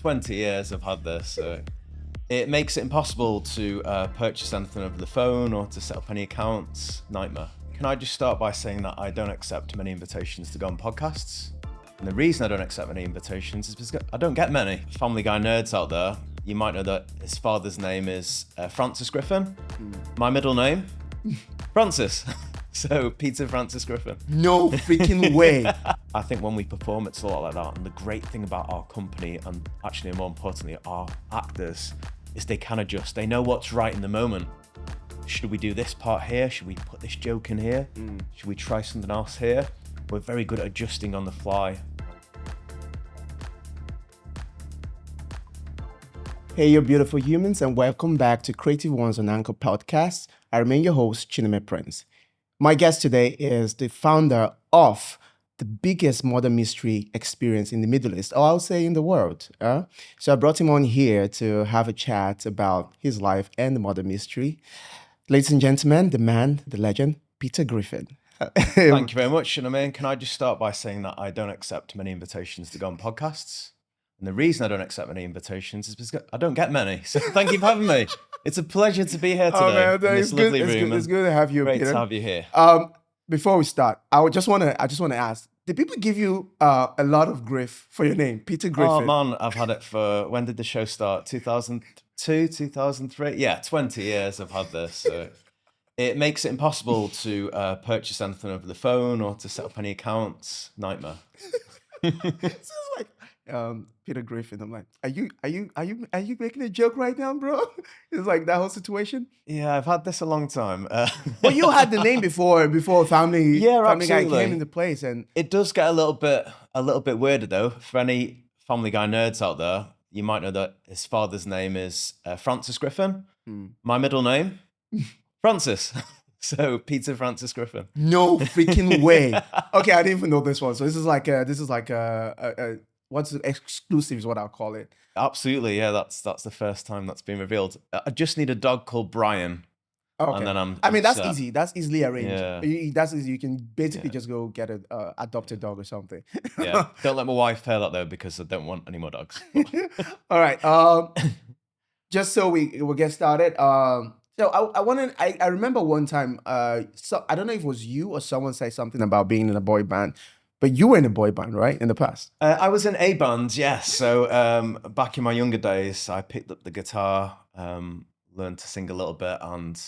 20 years I've had this. It makes it impossible to purchase anything over the phone or to set up any accounts. Nightmare. Can I just start by saying that I don't accept many invitations to go on podcasts? And the reason I don't accept many invitations is because I don't get many. Family Guy nerds out there, you might know that his father's name is Francis Griffin. My middle name, Francis. So Peter Francis Griffin. No freaking way. I think when we perform, it's a lot like that. And the great thing about our company, and actually more importantly, our actors, is they can adjust. They know what's right in the moment. Should we do this part here? Should we put this joke in here? Should we try something else here? We're very good at adjusting on the fly. Hey, you beautiful humans, and welcome back to Creative Ones on Anqor podcast. I remain your host, Chine Prince. My guest today is the founder of the biggest murder mystery experience in the Middle East, or I'll say in the world. So I brought him on here to have a chat about his life and the murder mystery. Ladies and gentlemen, the man, the legend, Peter Griffin. Thank you very much. And can I just start by saying that I don't accept many invitations to go on podcasts? And the reason I don't accept many invitations is because I don't get many. So thank you for having me. It's a pleasure to be here today in this lovely room. It's good to have you, Great Peter. to have you here. Before we start, I just want to ask: did people give you a lot of grief for your name, Peter Griffin? Oh man, I've had it for, when did the show start? 2002, 2003? Yeah, 20 years I've had this. So it makes it impossible to purchase anything over the phone or to set up any accounts. Nightmare. So it's like Peter Griffin. I'm like, are you making a joke right now, bro? It's like that whole situation. Yeah, I've had this a long time. Well, you had the name before Family Guy absolutely. came into place, and It does get a little bit weirder though. For any Family Guy nerds out there, you might know that his father's name is Francis Griffin. My middle name, Francis. So Peter Francis Griffin. no freaking way. Okay, I didn't even know this one. So this is like what's the exclusive is what I'll call it. Absolutely, yeah. That's the first time that's been revealed. I just need a dog called Brian. Okay. And then I'm that's set. easy. That's easily arranged. Yeah. That's easy. You can basically just go get a adopted dog or something. Yeah. Don't let my wife hear that though, because I don't want any more dogs. All right. Just so we'll get started. So I remember one time. So I don't know if it was you or someone said something about being in a boy band, but you were in a boy band, right, in the past? I was in a band, yes. So back in my younger days, I picked up the guitar, learned to sing a little bit, and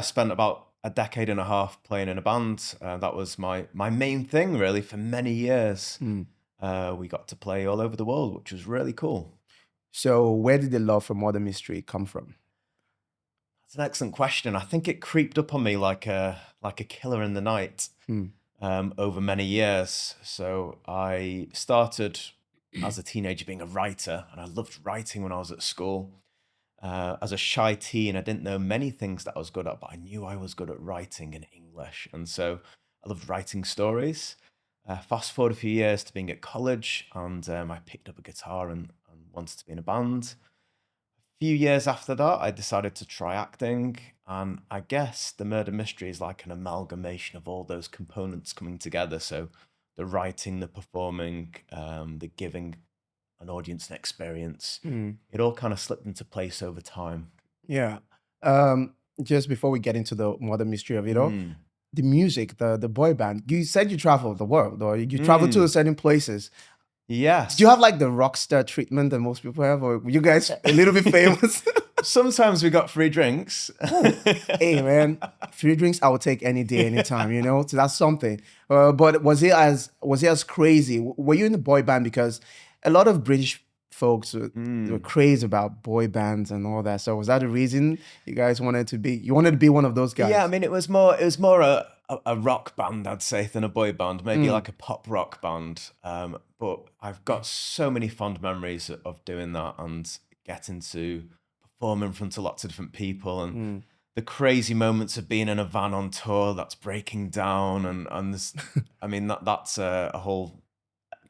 spent about a decade and a half playing in a band. That was my main thing, really, for many years. We got to play all over the world, which was really cool. So where did the love for murder mystery come from? That's an excellent question. I think it creeped up on me like a killer in the night over many years. So I started as a teenager being a writer, and I loved writing when I was at school. As a shy teen, I didn't know many things that I was good at, but I knew I was good at writing in English. And so I loved writing stories. Fast forward a few years to being at college, and I picked up a guitar and wanted to be in a band. A few years after that, I decided to try acting. And I guess the murder mystery is like an amalgamation of all those components coming together. So the writing, the performing, the giving an audience an experience. It all kind of slipped into place over time. Yeah. Just before we get into the murder mystery of it all, the music, the boy band, you said you traveled the world, or you traveled to certain places. Yes. Do you have like the rock star treatment that most people have, or were you guys a little bit famous? Sometimes we got free drinks. Hey man, free drinks I will take any day, anytime. So that's something. But was it as crazy? Were you in the boy band? Because a lot of British folks were crazy about boy bands and all that. So was that the reason you guys wanted to be one of those guys? Yeah, I mean it was more a rock band, I'd say, than a boy band, maybe like a pop rock band. But I've got so many fond memories of doing that and getting to perform in front of lots of different people, and the crazy moments of being in a van on tour that's breaking down, and this, I mean that's a whole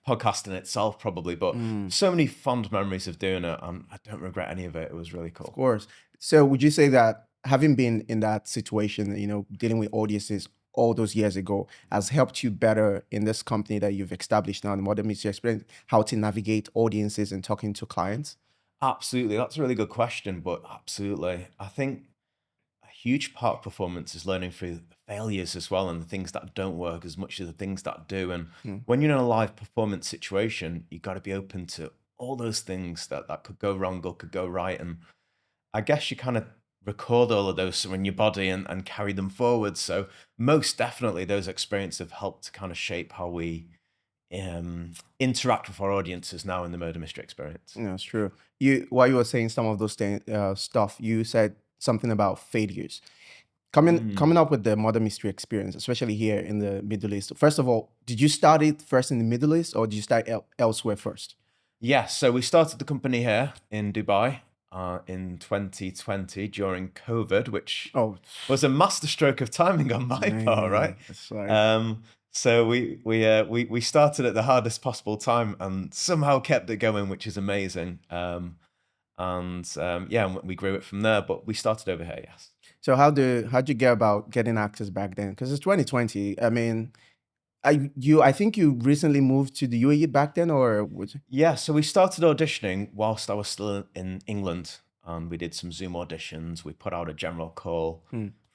podcast in itself probably, but so many fond memories of doing it, and I don't regret any of it. It was really cool. Of course. So would you say that having been in that situation, dealing with audiences all those years ago has helped you better in this company that you've established now, the Modern Mystery Experience, how to navigate audiences and talking to clients? Absolutely. That's a really good question, but absolutely. I think a huge part of performance is learning through the failures as well and the things that don't work as much as the things that do. And when you're in a live performance situation, you've got to be open to all those things that could go wrong or could go right. And I guess you kind of record all of those in your body and carry them forward. So most definitely those experiences have helped to kind of shape how we interact with our audiences now in the murder mystery experience. Yeah, it's true. While you were saying some of those stuff, you said something about failures. Coming up with the Modern Mystery Experience, especially here in the Middle East. First of all, did you start it first in the Middle East or did you start elsewhere first? Yes, so we started the company here in Dubai in 2020 during COVID, which was a masterstroke of timing on my part, right? That's right. So we started at the hardest possible time and somehow kept it going, which is amazing. And we grew it from there. But we started over here, yes. So how'd you get about getting actors back then? Because it's 2020. I mean, I think you recently moved to the UAE back then, or was it? Yeah, so we started auditioning whilst I was still in England, and we did some Zoom auditions. We put out a general call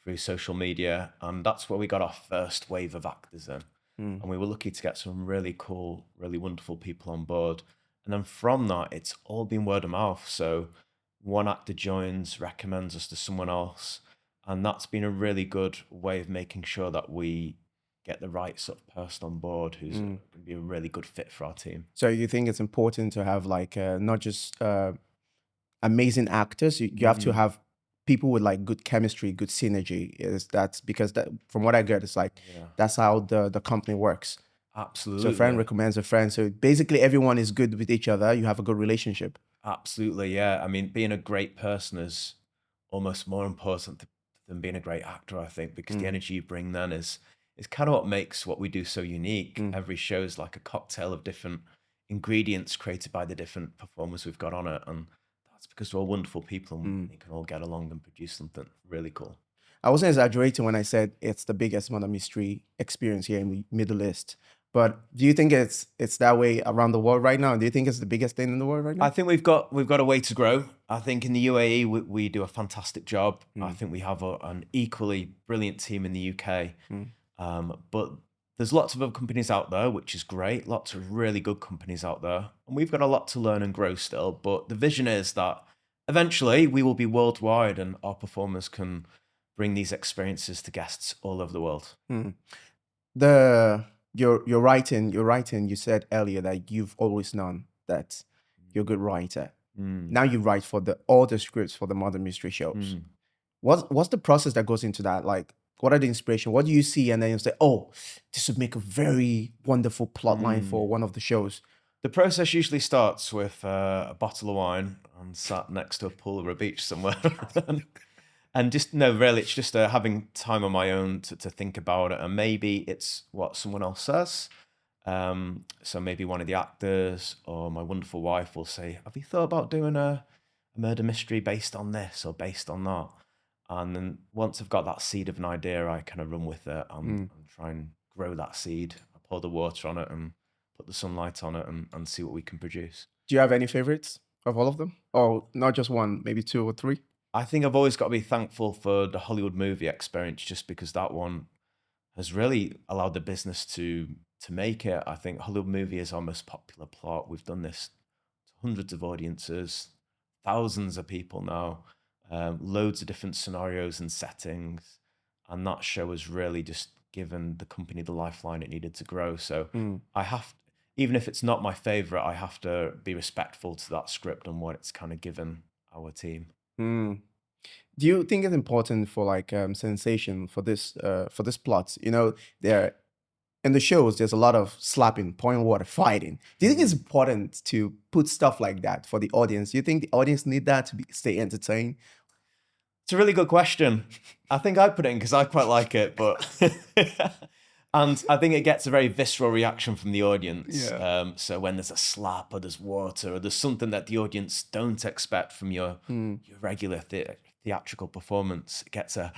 through social media, and that's where we got our first wave of actors in. And we were lucky to get some really cool, really wonderful people on board. And then from that, it's all been word of mouth. So one actor joins, recommends us to someone else, and that's been a really good way of making sure that we get the right sort of person on board who's going to be a really good fit for our team. So you think it's important to have like not just amazing actors, you have to have people with like good chemistry, good synergy. That's because that, from what I get, it's like that's how the company works. Absolutely. So a friend recommends a friend. So basically everyone is good with each other. You have a good relationship. Absolutely, yeah. I mean, being a great person is almost more important than being a great actor, I think, because the energy you bring then is kind of what makes what we do so unique. Every show is like a cocktail of different ingredients created by the different performers we've got on it. And that's because we're all wonderful people and they can all get along and produce something really cool. I wasn't exaggerating when I said it's the biggest murder mystery experience here in the Middle East. But do you think it's that way around the world right now? Do you think it's the biggest thing in the world right now? I think we've got a way to grow. I think in the UAE we do a fantastic job. I think we have an equally brilliant team in the UK. But there's lots of other companies out there, which is great. Lots of really good companies out there. And we've got a lot to learn and grow still. But the vision is that eventually we will be worldwide and our performers can bring these experiences to guests all over the world. You're writing, you said earlier that you've always known that you're a good writer. Now you write for all the scripts for the murder mystery shows. What's the process that goes into that? Like, what are the inspiration? What do you see? And then you say, oh, this would make a very wonderful plot line for one of the shows. The process usually starts with a bottle of wine and sat next to a pool or a beach somewhere. And just, no, really, it's just having time on my own to think about it. And maybe it's what someone else says. So maybe one of the actors or my wonderful wife will say, have you thought about doing a murder mystery based on this or based on that? And then once I've got that seed of an idea, I kind of run with it and try and grow that seed. I pour the water on it and put the sunlight on it and see what we can produce. Do you have any favorites of all of them? Or not just one, maybe two or three? I think I've always got to be thankful for the Hollywood movie experience, just because that one has really allowed the business to make it. I think Hollywood movie is our most popular plot. We've done this to hundreds of audiences, thousands of people now, loads of different scenarios and settings. And that show has really just given the company the lifeline it needed to grow. So I have, even if it's not my favorite, I have to be respectful to that script and what it's kind of given our team. Do you think it's important for like sensation for this plot? You know, there in the shows there's a lot of slapping, pouring water, fighting. Do you think it's important to put stuff like that for the audience? Do you think the audience need that to stay entertained? It's a really good question. I think I put it in because I quite like it, but and I think it gets a very visceral reaction from the audience. Yeah. So when there's a slap or there's water or there's something that the audience don't expect from your regular theatrical performance, it gets a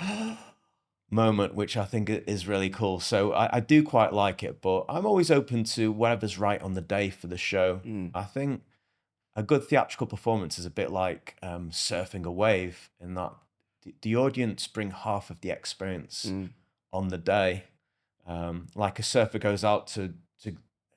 moment, which I think is really cool. So I do quite like it, but I'm always open to whatever's right on the day for the show. I think a good theatrical performance is a bit like surfing a wave, in that the audience bring half of the experience on the day. Like a surfer goes out to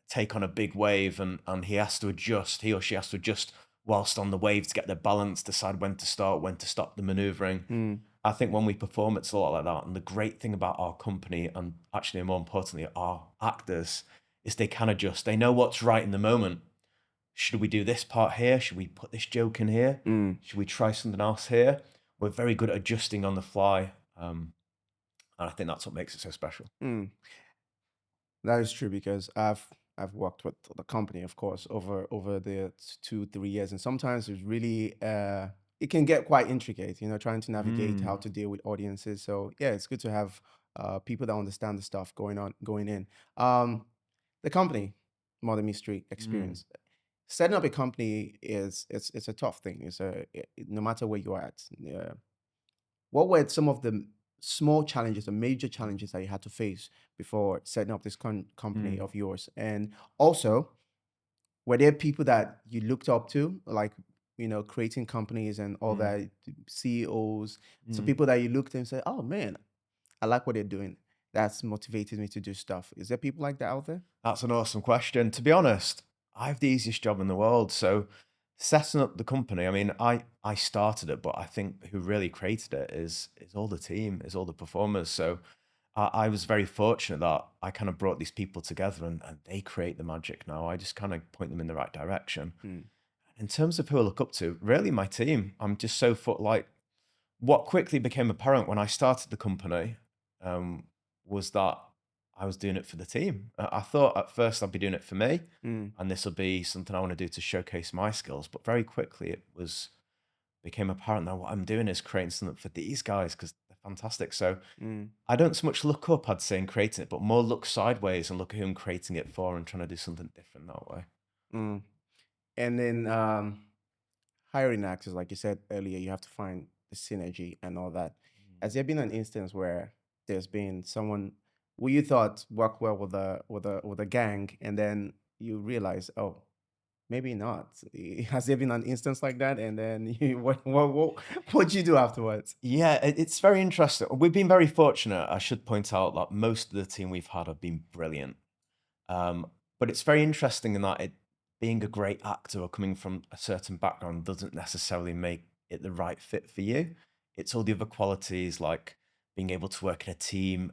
take on a big wave, and he or she has to adjust whilst on the wave to get their balance, decide when to start, when to stop the maneuvering. I think when we perform, it's a lot like that. And the great thing about our company, and actually more importantly, our actors, is they can adjust. They know what's right in the moment. Should we do this part here? Should we put this joke in here? Should we try something else here? We're very good at adjusting on the fly. And I think that's what makes it so special. That is true, because I've worked with the company, of course, over the 2-3 years, and sometimes it's really it can get quite intricate, trying to navigate how to deal with audiences. So yeah, it's good to have people that understand the stuff going in. The company, Mother Mystery Experience. Setting up a company it's a tough thing. No matter where you're at. What were some of the small challenges, the major challenges that you had to face before setting up this company of yours? And also, were there people that you looked up to, like, creating companies and all that, CEOs, so people that you looked at and said, oh man, I like what they're doing. That's motivated me to do stuff. Is there people like that out there? That's an awesome question. To be honest, I have the easiest job in the world. So setting up the company, I mean, I started it, but I think who really created it is all the team, is all the performers. So I was very fortunate that I kind of brought these people together, and they create the magic now. I just kind of point them in the right direction. In terms of who I look up to, really my team. I'm just so like, what quickly became apparent when I started the company was that I was doing it for the team. I thought at first I'd be doing it for me, and this will be something I want to do to showcase my skills. But very quickly became apparent that what I'm doing is creating something for these guys, because they're fantastic. So I don't so much look up, I'd say, in creating it, but more look sideways and look at who I'm creating it for and trying to do something different that way. And then hiring actors, like you said earlier, you have to find the synergy and all that. Has there been an instance where there's been someone who you thought worked well with a gang, and then you realize, oh, maybe not? Has there been an instance like that? And then what'd you do afterwards? Yeah, it's very interesting. We've been very fortunate. I should point out that most of the team we've had have been brilliant. But it's very interesting in that being a great actor or coming from a certain background doesn't necessarily make it the right fit for you. It's all the other qualities, like being able to work in a team,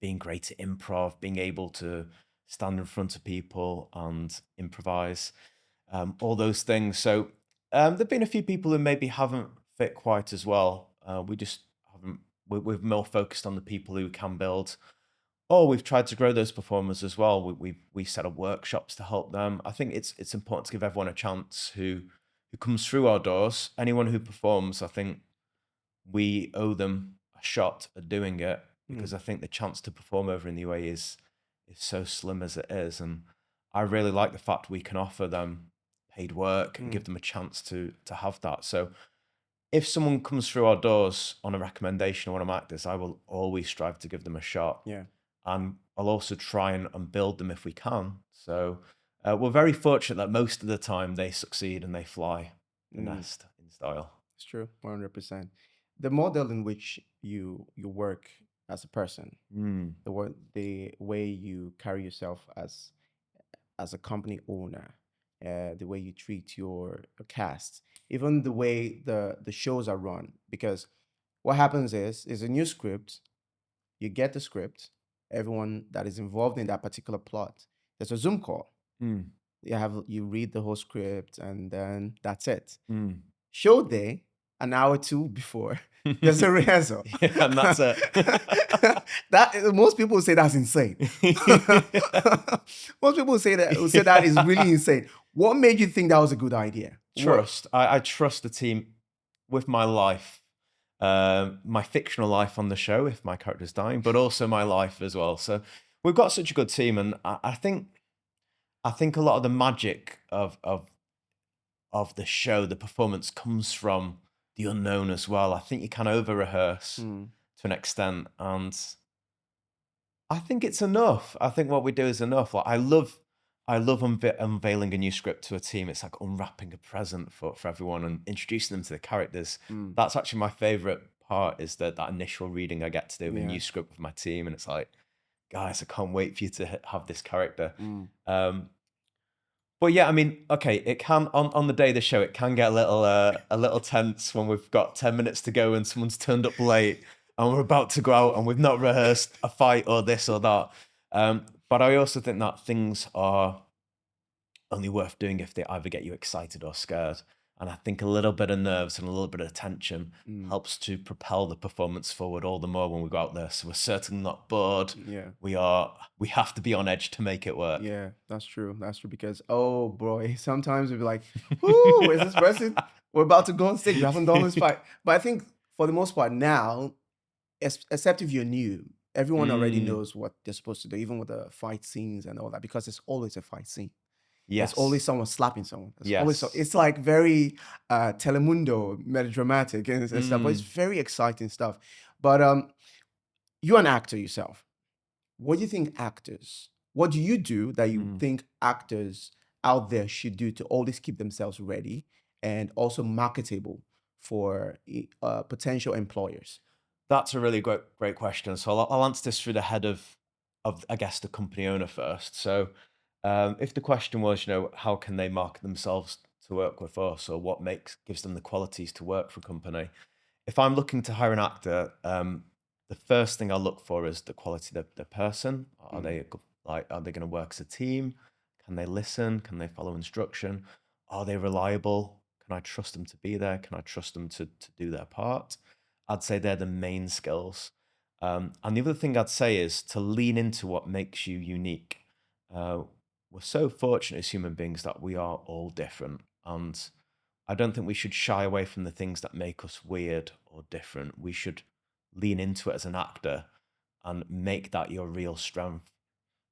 being great at improv, being able to stand in front of people and improvise, all those things. So there've been a few people who maybe haven't fit quite as well. We just haven't. We're more focused on the people who can build. Oh, we've tried to grow those performers as well. We set up workshops to help them. I think it's important to give everyone a chance who comes through our doors. Anyone who performs, I think we owe them a shot at doing it, because I think the chance to perform over in the UAE is so slim as it is, and I really like the fact we can offer them paid work and give them a chance to have that. So if someone comes through our doors on a recommendation of one of my actors, I will always strive to give them a shot. Yeah. And I'll also try and build them if we can. So we're very fortunate that most of the time they succeed and they fly the nest in style. It's true, 100%. The model in which you work as a person, the way you carry yourself as a company owner, the way you treat your cast, even the way the shows are run. Because what happens is a new script, you get the script, everyone that is involved in that particular plot, there's a Zoom call. You read the whole script, and then that's it. Show day, an hour or two before, there's a rehearsal. Yeah, and that's it. That most people say that's insane. Most people say that is really insane. What made you think that was a good idea? Trust. I trust the team with my life, my fictional life on the show if my character's dying, but also my life as well. So we've got such a good team, and I think a lot of the magic of the show, the performance, comes from the unknown as well. I think you can over rehearse to to an extent, and I think it's enough. I think what we do is enough. Like I love unveiling a new script to a team. It's like unwrapping a present for everyone and introducing them to the characters. That's actually my favorite part, is that initial reading I get to do of a new script with my team, and it's like, guys, I can't wait for you to have this character. But yeah, I mean, okay, it can on the day of the show, it can get a little tense when we've got 10 minutes to go and someone's turned up late and we're about to go out and we've not rehearsed a fight or this or that. But I also think that things are only worth doing if they either get you excited or scared. And I think a little bit of nerves and a little bit of tension helps to propel the performance forward all the more when we go out there. So we're certainly not bored. Yeah. We have to be on edge to make it work. Yeah, that's true. That's true because, oh boy, sometimes we'll be like, whoo, where's this person? We're about to go on stage. We haven't done this fight. But I think for the most part now, except if you're new, everyone already knows what they're supposed to do, even with the fight scenes and all that, because it's always a fight scene. Yes. There's always someone slapping someone. Yes. It's like very Telemundo, melodramatic and stuff, but it's very exciting stuff. But you're an actor yourself. What do you think what do you do that you think actors out there should do to always keep themselves ready and also marketable for potential employers? That's a really great question. So I'll answer this through the head of I guess the company owner first. So if the question was, how can they market themselves to work with us, or what gives them the qualities to work for a company? If I'm looking to hire an actor, the first thing I look for is the quality of the person. Are they going to work as a team? Can they listen? Can they follow instruction? Are they reliable? Can I trust them to be there? Can I trust them to do their part? I'd say they're the main skills. And the other thing I'd say is to lean into what makes you unique. We're so fortunate as human beings that we are all different. And I don't think we should shy away from the things that make us weird or different. We should lean into it as an actor and make that your real strength.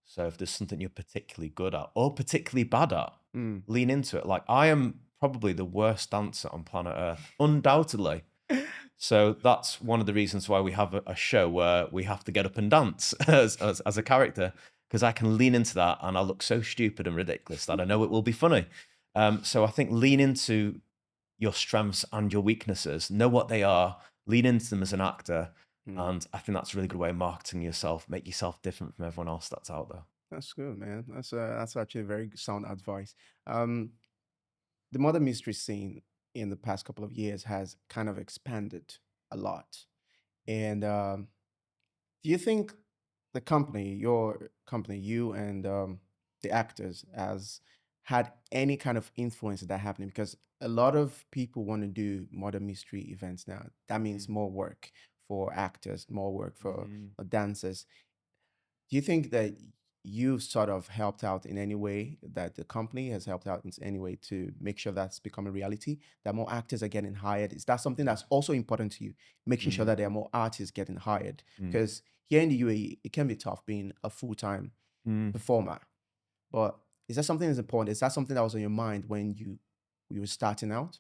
So if there's something you're particularly good at or particularly bad at, lean into it. Like I am probably the worst dancer on planet Earth, undoubtedly. So that's one of the reasons why we have a show where we have to get up and dance as a character, because I can lean into that and I look so stupid and ridiculous that I know it will be funny. So I think lean into your strengths and your weaknesses, know what they are, lean into them as an actor. And I think that's a really good way of marketing yourself, make yourself different from everyone else that's out there. That's good, man. That's actually very sound advice. The murder mystery scene in the past couple of years has kind of expanded a lot. And do you think the company, your company, you and the actors, has had any kind of influence of that happening? Because a lot of people want to do murder mystery events now. That means more work for actors, more work for dancers. Do you think that you've sort of helped out in any way, that the company has helped out in any way to make sure that's become a reality, that more actors are getting hired? Is that something that's also important to you, making sure that there are more artists getting hired? Because here in the UAE, it can be tough being a full-time performer. But is that something that's important? Is that something that was on your mind when you were starting out?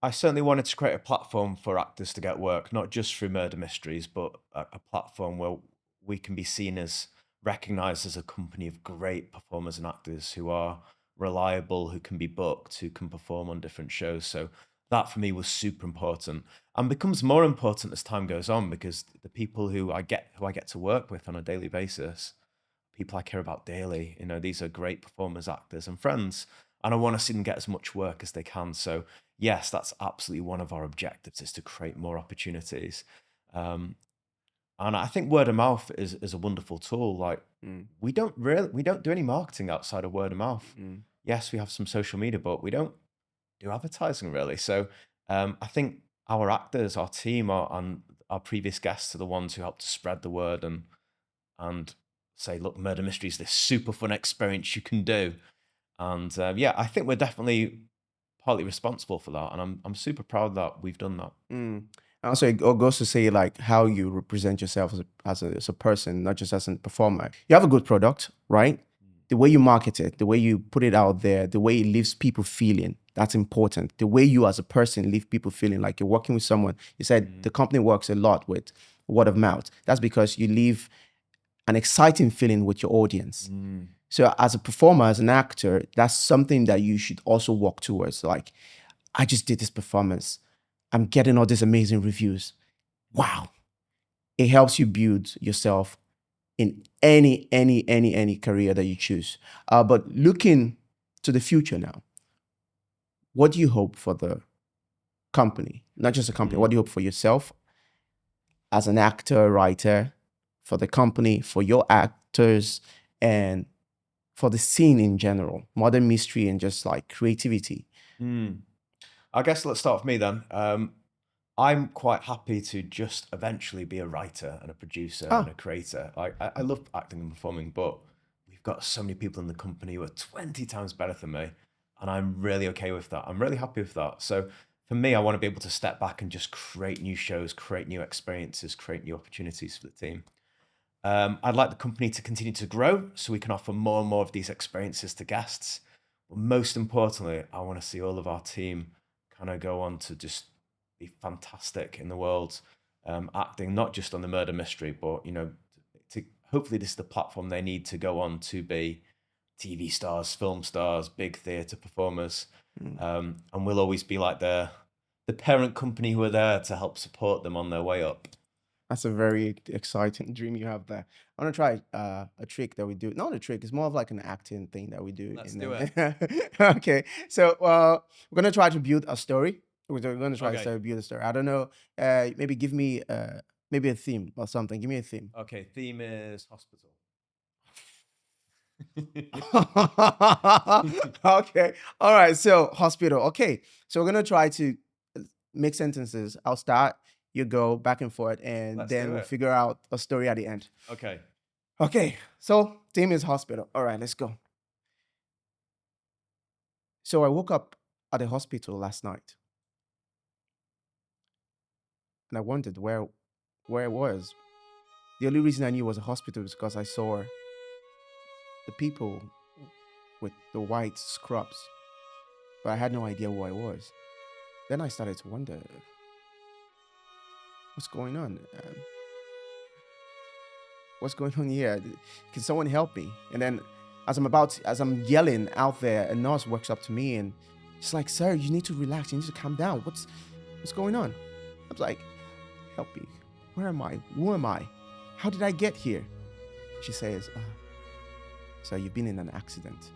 I certainly wanted to create a platform for actors to get work, not just through murder mysteries, but a platform where we can be seen as recognized as a company of great performers and actors who are reliable, who can be booked, who can perform on different shows. So that for me was super important and becomes more important as time goes on, because the people who I get to work with on a daily basis, people I care about daily, these are great performers, actors and friends, and I want to see them get as much work as they can. So yes, that's absolutely one of our objectives, is to create more opportunities. And I think word of mouth is a wonderful tool. Like we don't do any marketing outside of word of mouth. Yes, we have some social media, but we don't do advertising really. So I think our actors, our team, and our previous guests are the ones who help to spread the word and say, look, murder mystery is this super fun experience you can do. And yeah, I think we're definitely partly responsible for that, and I'm super proud that we've done that. Also, it goes to say like how you represent yourself as a person, not just as a performer. You have a good product, right? The way you market it, the way you put it out there, the way it leaves people feeling, that's important. The way you as a person leave people feeling like you're working with someone. You said the company works a lot with word of mouth. That's because you leave an exciting feeling with your audience. So as a performer, as an actor, that's something that you should also work towards. Like, I just did this performance. I'm getting all these amazing reviews. Wow. It helps you build yourself in any career that you choose. But looking to the future now, what do you hope for the company? Not just the company, what do you hope for yourself as an actor, writer, for the company, for your actors, and for the scene in general, modern mystery and just like creativity? I guess let's start with me then. I'm quite happy to just eventually be a writer and a producer and a creator. I love acting and performing, but we've got so many people in the company who are 20 times better than me, and I'm really okay with that. I'm really happy with that. So for me, I want to be able to step back and just create new shows, create new experiences, create new opportunities for the team. I'd like the company to continue to grow so we can offer more and more of these experiences to guests. But most importantly, I want to see all of our team kind of go on to just be fantastic in the world, acting not just on the murder mystery, but to hopefully this is the platform they need to go on to be TV stars, film stars, big theatre performers, and we'll always be like the parent company who are there to help support them on their way up. That's a very exciting dream you have there. I want to try a trick that we do. Not a trick, it's more of like an acting thing that we do. Let's do it. Okay, so we're going to try to build a story. We're going to try to build a story. I don't know, maybe give me maybe a theme or something. Give me a theme. Okay, theme is hospital. Okay, all right, so hospital. Okay, so we're going to try to make sentences. I'll start. You go back and forth, and then we'll figure out a story at the end. Okay. Okay, so theme is hospital. All right, let's go. So I woke up at the hospital last night, and I wondered where it was. The only reason I knew it was a hospital is because I saw the people with the white scrubs, but I had no idea who I was. Then I started to wonder, what's going on? What's going on here? Can someone help me? And then as I'm yelling out there, a nurse walks up to me and she's like, "Sir, you need to relax. You need to calm down. What's going on?" I was like, "Help me. Where am I? Who am I? How did I get here?" She says, "Sir, you've been in an accident."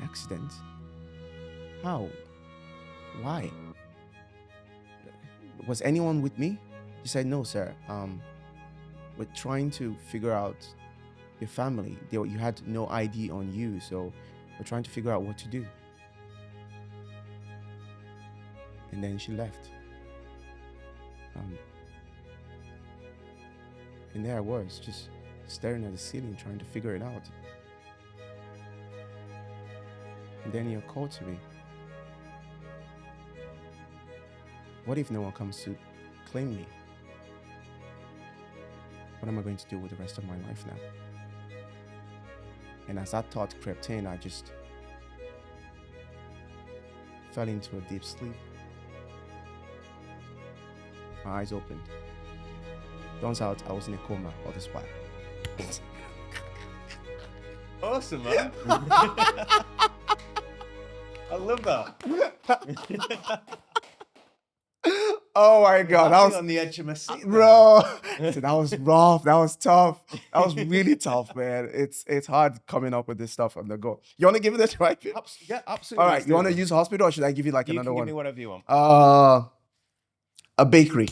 Accident? How? Why? Was anyone with me? She said, "No, sir. We're trying to figure out your family. You had no ID on you, so we're trying to figure out what to do." And then she left. And there I was, just staring at the ceiling, trying to figure it out. And then it occurred to me, what if no one comes to claim me? What am I going to do with the rest of my life now? And as that thought crept in, I just fell into a deep sleep. My eyes opened. Turns out I was in a coma all this while. Awesome, man. I love that. Oh my God, that was on the edge of my seat, bro. So that was rough. That was tough. That was really tough, man. It's hard coming up with this stuff on the go. You want to give it a try? Yeah, absolutely. All right. You want to use hospital, or should I give you like You another can one? give me whatever you want. A bakery.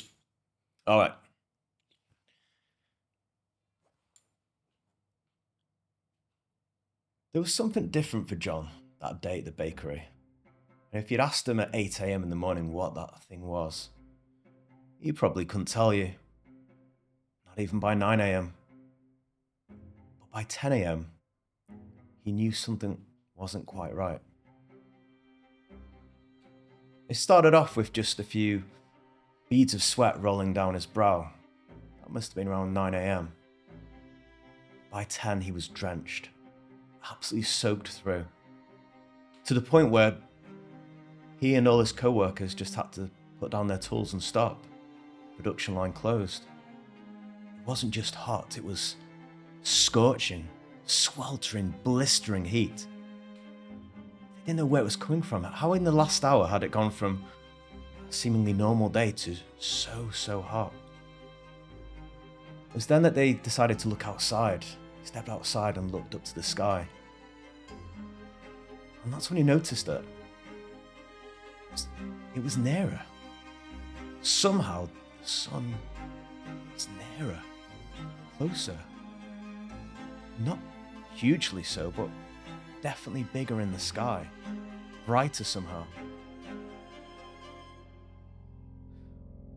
All right. There was something different for John that day at the bakery. And if you'd asked him at 8 a.m. in the morning what that thing was, he probably couldn't tell you. Not even by 9 a.m. But by 10 a.m., he knew something wasn't quite right. It started off with just a few beads of sweat rolling down his brow. That must have been around 9 a.m. By 10, he was drenched, absolutely soaked through, to the point where he and all his co-workers just had to put down their tools and stop. Production line closed. It wasn't just hot, it was scorching, sweltering, blistering heat. They didn't know where it was coming from. How in the last hour had it gone from a seemingly normal day to so hot? It was then that they decided to look outside. They stepped outside and looked up to the sky. And that's when he noticed it. It was nearer. Somehow, the sun was nearer, closer. Not hugely so, but definitely bigger in the sky, brighter somehow.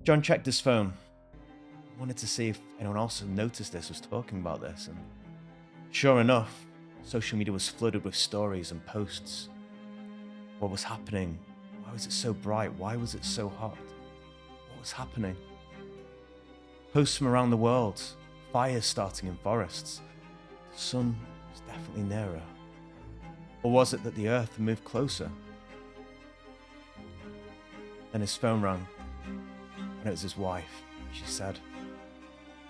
John checked his phone. He wanted to see if anyone else had noticed this, was talking about this, and sure enough, social media was flooded with stories and posts. What was happening? Why was it so bright? Why was it so hot? What was happening? Posts from around the world, fires starting in forests. The sun was definitely nearer. Or was it that the earth had moved closer? Then his phone rang, and it was his wife. She said,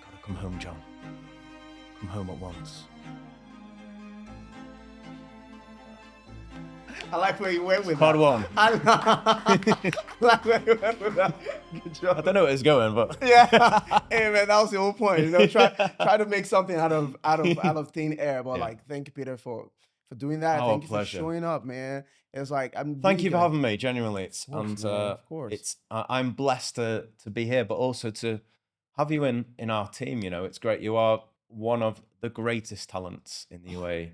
"Gotta come home, John. Come home at once." I like where you went with Part that. one. I like where you went with that. Good job. I don't know where it's going, but Yeah, hey man, that was the whole point. You know, try to make something out of thin air. But Yeah. like, thank you, Peter, for doing that. Our Thank you pleasure. for showing up, man. It's like I'm. thank really you for glad- having me. Genuinely, it's course, and man, of course. it's I'm blessed to be here, but also to have you in our team. You know, it's great. You are one of the greatest talents in the UAE.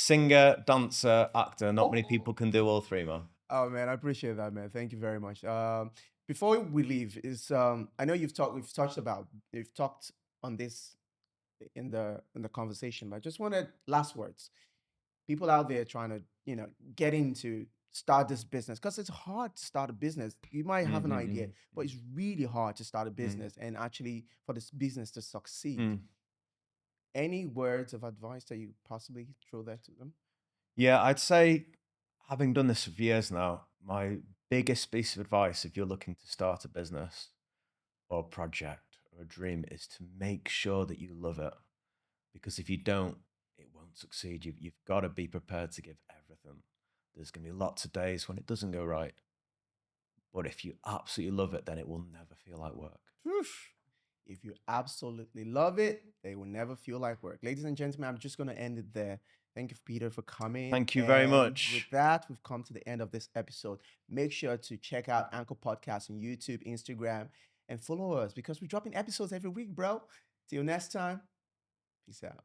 Singer, dancer, actor. Not many people can do all three, man. Oh man, I appreciate that, man. Thank you very much. Before we leave, I know you've talked on this in the conversation, but I just wanted last words. People out there trying to, get into start this business because it's hard to start a business. You might have an idea, but it's really hard to start a business and actually for this business to succeed. Any words of advice that you possibly throw that to them? Yeah, I'd say, having done this for years now, my biggest piece of advice if you're looking to start a business or a project or a dream is to make sure that you love it. Because if you don't, it won't succeed. You've got to be prepared to give everything. There's going to be lots of days when it doesn't go right. But if you absolutely love it, then it will never feel like work. Whoosh. If you absolutely love it, they will never feel like work. Ladies and gentlemen, I'm just going to end it there. Thank you, Peter, for coming. Thank you very And much. With that, we've come to the end of this episode. Make sure to check out Anqor Podcast on YouTube, Instagram, and follow us because we're dropping episodes every week, bro. Till next time, peace out.